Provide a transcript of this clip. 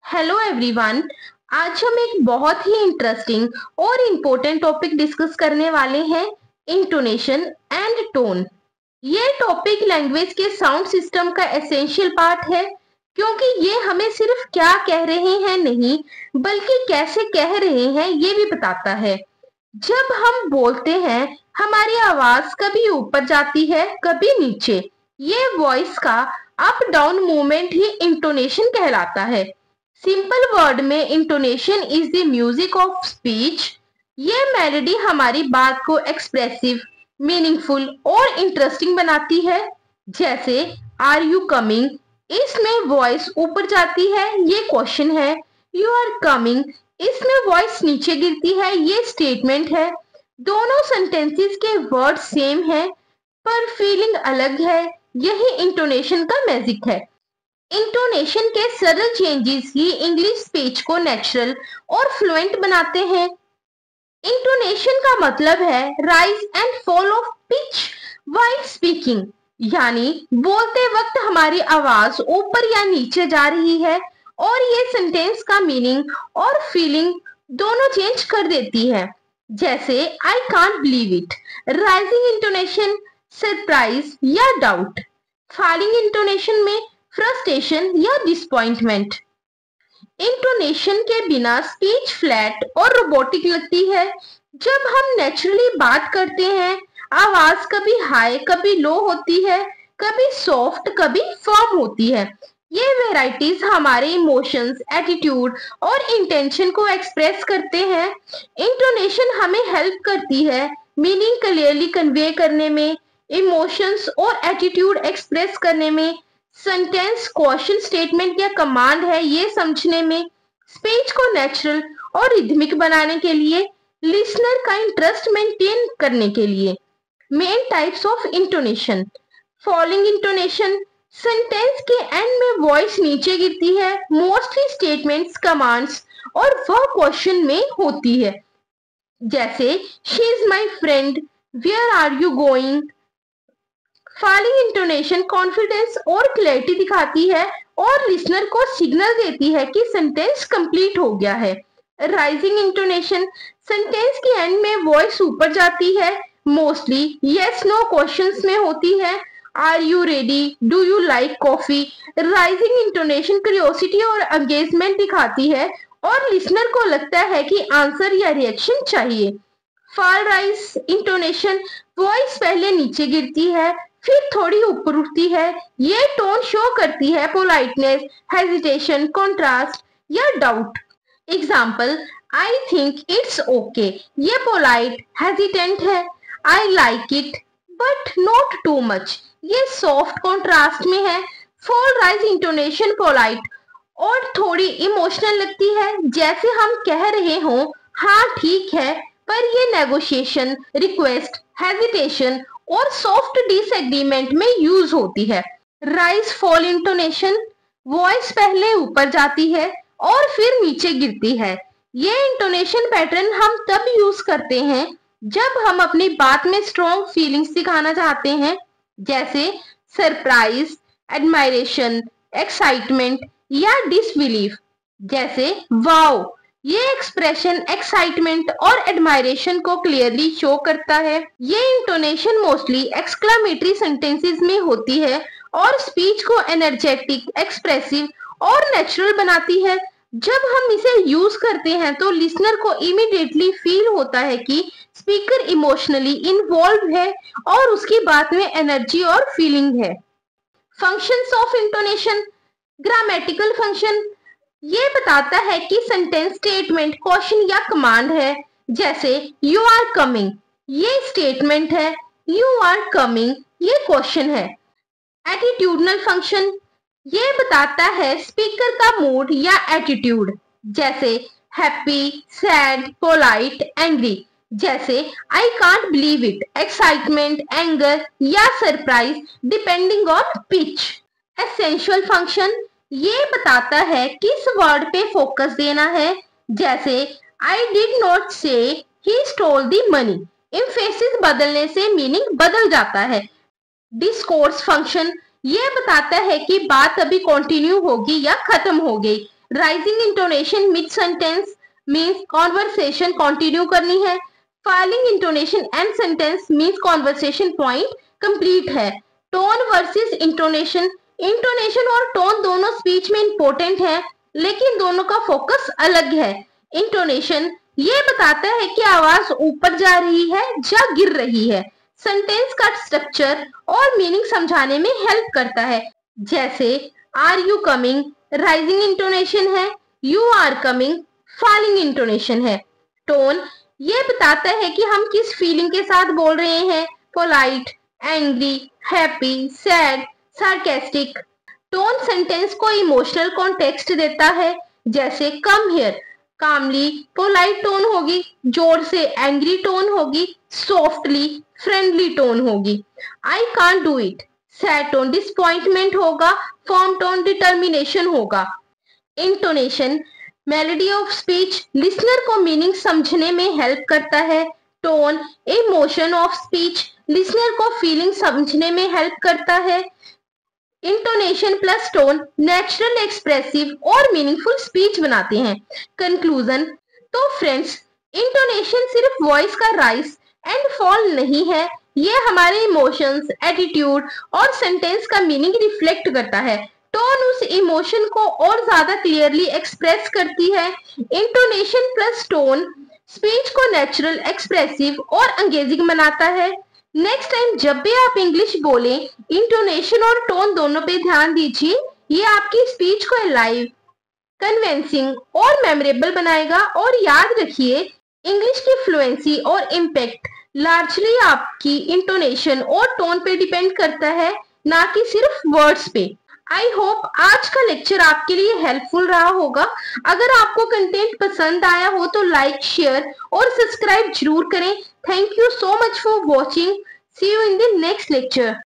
Hello everyone. आज हम एक बहुत ही इंटरेस्टिंग और इम्पोर्टेंट टॉपिक डिस्कस करने वाले हैं, इंटोनेशन एंड टोन। ये टॉपिक लैंग्वेज के साउंड सिस्टम का एसेंशियल पार्ट है, क्योंकि ये हमें सिर्फ क्या कह रहे हैं नहीं, बल्कि कैसे कह रहे हैं ये भी बताता है। जब हम बोलते हैं, हमारी आवाज कभी ऊपर जाती है, कभी नीचे। ये वॉइस का अप डाउन मूवमेंट ही इंटोनेशन कहलाता है। सिंपल वर्ड में intonation is the music of speech. ये मेलोडी हमारी बात को एक्सप्रेसिव, मीनिंगफुल और इंटरेस्टिंग बनाती है। जैसे आर यू कमिंग, इसमें वॉइस ऊपर जाती है, ये क्वेश्चन है। यू आर कमिंग, इसमें वॉइस नीचे गिरती है, ये स्टेटमेंट है। दोनों सेंटेंसेस के वर्ड सेम है, पर फीलिंग अलग है। यही इंटोनेशन का मैजिक है। इंटोनेशन के सरल चेंजेस ही इंग्लिश स्पीच को नेचुरल और फ्लुएंट बनाते हैं। इंटोनेशन का मतलब है rise and fall of pitch while speaking, यानी बोलते वक्त हमारी आवाज ऊपर या नीचे जा रही है, और ये सेंटेंस का मीनिंग और फीलिंग दोनों चेंज कर देती है। जैसे I can't believe it, rising intonation surprise या डाउट, फॉलिंग इंटोनेशन में फ्रस्ट्रेशन या डिसअपॉइंटमेंट। इंटोनेशन के बिना स्पीच फ्लैट और रोबोटिक लगती है। जब हम नेचुरली बात करते हैं, आवाज कभी हाई कभी लो होती है, कभी सॉफ्ट कभी फर्म होती है। ये वेराइटीज हमारे इमोशंस, एटीट्यूड और इंटेंशन को एक्सप्रेस करते हैं। इंटोनेशन हमें हेल्प करती है मीनिंग क्लियरली कन्वे करने में, इमोशंस और एटीट्यूड एक्सप्रेस करने में, सेंटेंस क्वेश्चन स्टेटमेंट या कमांड है ये समझने में, स्पीच को नेचुरल और रिदमिक बनाने के लिए, लिसनर का इंटरेस्ट मेंटेन करने के लिए। Main types of intonation. Falling intonation, sentence के एंड में वॉइस नीचे गिरती है, मोस्टली स्टेटमेंट्स, कमांड्स और वह क्वेश्चन में होती है। जैसे she is my friend, where are you going. Falling intonation confidence और क्लैरिटी दिखाती है और लिसनर को सिग्नल देती है कि सेंटेंस कंप्लीट हो गया है। राइजिंग इंटोनेशन, सेंटेंस के एंड में वॉइस ऊपर जाती है, मोस्टली यस नो क्वेश्चंस में होती है। Are you ready, do you like coffee. Rising intonation curiosity और एंगेजमेंट दिखाती है और लिसनर को लगता है कि आंसर या रिएक्शन चाहिए। फॉल राइज इंटोनेशन, वॉइस पहले नीचे गिरती है, फिर थोड़ी ऊपर उठती है। ये टोन शो करती है पोलाइटनेस, हेजिटेशन, कॉन्ट्रास्ट या doubt. Example, I think it's okay, ये पोलाइट हेजिटेंट है। I like it but not too much, ये सॉफ्ट कॉन्ट्रास्ट में है। फॉल राइज इंटोनेशन पोलाइट और थोड़ी इमोशनल लगती है, जैसे हम कह रहे हो हाँ ठीक है, पर ये नेगोशिएशन, रिक्वेस्ट, हेजिटेशन और सॉफ्ट डिसएग्रीमेंट में यूज होती है। राइज फॉल इंटोनेशन, वॉइस पहले ऊपर जाती है और फिर नीचे गिरती है। ये इंटोनेशन पैटर्न हम तब यूज करते हैं जब हम अपनी बात में स्ट्रॉन्ग फीलिंग्स दिखाना चाहते हैं, जैसे सरप्राइज, एडमायरेशन, एक्साइटमेंट या डिसबिलीफ। जैसे वाओ, ये एक्सप्रेशन एक्साइटमेंट और एडमायरेशन को क्लियरली शो करता है। ये इंटोनेशन मोस्टली एक्सक्लेमेटरी सेंटेंसेस में होती है और स्पीच को एनर्जेटिक, एक्सप्रेसिव और नेचुरल बनाती है। जब हम इसे यूज करते हैं तो लिसनर को इमीडिएटली फील होता है कि स्पीकर इमोशनली इन्वॉल्व है और उसकी बात में एनर्जी और फीलिंग है। Functions of intonation. Grammatical function, ये बताता है कि सेंटेंस स्टेटमेंट, क्वेश्चन या कमांड है। जैसे यू आर कमिंग, ये स्टेटमेंट है, यू आर कमिंग ये क्वेश्चन है। एटीट्यूडनल फंक्शन, ये बताता है स्पीकर का मूड या एटीट्यूड, जैसे हैप्पी, सैड, पोलाइट, एंग्री। जैसे I can't believe it, excitement, anger या surprise, depending on pitch. Essential function, ये बताता है किस वर्ड पे फोकस देना है। जैसे आई डिड नॉट से he stole the money, emphasis बदलने से मीनिंग बदल जाता है। डिस्कोर्स फंक्शन, ये बताता है कि बात अभी कंटिन्यू होगी या खत्म हो गई। Rising intonation mid sentence means conversation continue करनी है। Falling intonation and sentence means conversation point complete है। टोन वर्सेस इंटोनेशन, इंटोनेशन और टोन दोनों स्पीच में इंपॉर्टेंट है, लेकिन दोनों का फोकस अलग है। इंटोनेशन ये बताता है कि आवाज ऊपर जा रही है या गिर रही है। सेंटेंस का स्ट्रक्चर और मीनिंग समझाने में हेल्प करता है, जैसे are you coming rising intonation है, you are coming falling intonation है। टोन ये बताता है कि हम किस फीलिंग के साथ बोल रहे हैं, polite, angry, happy, sad, sarcastic. Tone sentence को इमोशनल कॉन्टेक्स्ट देता है, जैसे come here calmly polite tone होगी, जोर से एंग्री टोन होगी, सॉफ्टली फ्रेंडली टोन होगी। I can't do it sad tone disappointment होगा, फॉर्म टोन डिटर्मिनेशन होगा। Intonation melody of speech listener को मीनिंग समझने में हेल्प करता है। Tone emotion of speech listener को फीलिंग समझने में हेल्प करता है। Intonation plus tone natural, expressive और मीनिंगफुल स्पीच बनाते हैं। कंक्लूजन, तो फ्रेंड्स, इंटोनेशन सिर्फ वॉइस का राइज एंड फॉल नहीं है, ये हमारे इमोशंस, एटीट्यूड और सेंटेंस का मीनिंग रिफ्लेक्ट करता है। टोन उस इमोशन को और ज्यादा क्लियरली एक्सप्रेस करती है। इंटोनेशन प्लस टोन स्पीच को नेचुरल, एक्सप्रेसिव और एंगेजिंग बनाता है। नेक्स्ट टाइम जब भी आप इंग्लिश बोलें, इंटोनेशन और टोन दोनों पे ध्यान दीजिए। ये आपकी स्पीच को लाइव, कन्विंसिंग और मेमोरेबल बनाएगा। और याद रखिए, इंग्लिश की फ्लुएंसी और इम्पैक्ट लार्जली आपकी इंटोनेशन और टोन पे डिपेंड करता है, ना कि सिर्फ वर्ड्स पे। आई होप आज का लेक्चर आपके लिए हेल्पफुल रहा होगा। अगर आपको कंटेंट पसंद आया हो तो लाइक, शेयर और सब्सक्राइब जरूर करें। Thank you so much for watching. See you in the next lecture.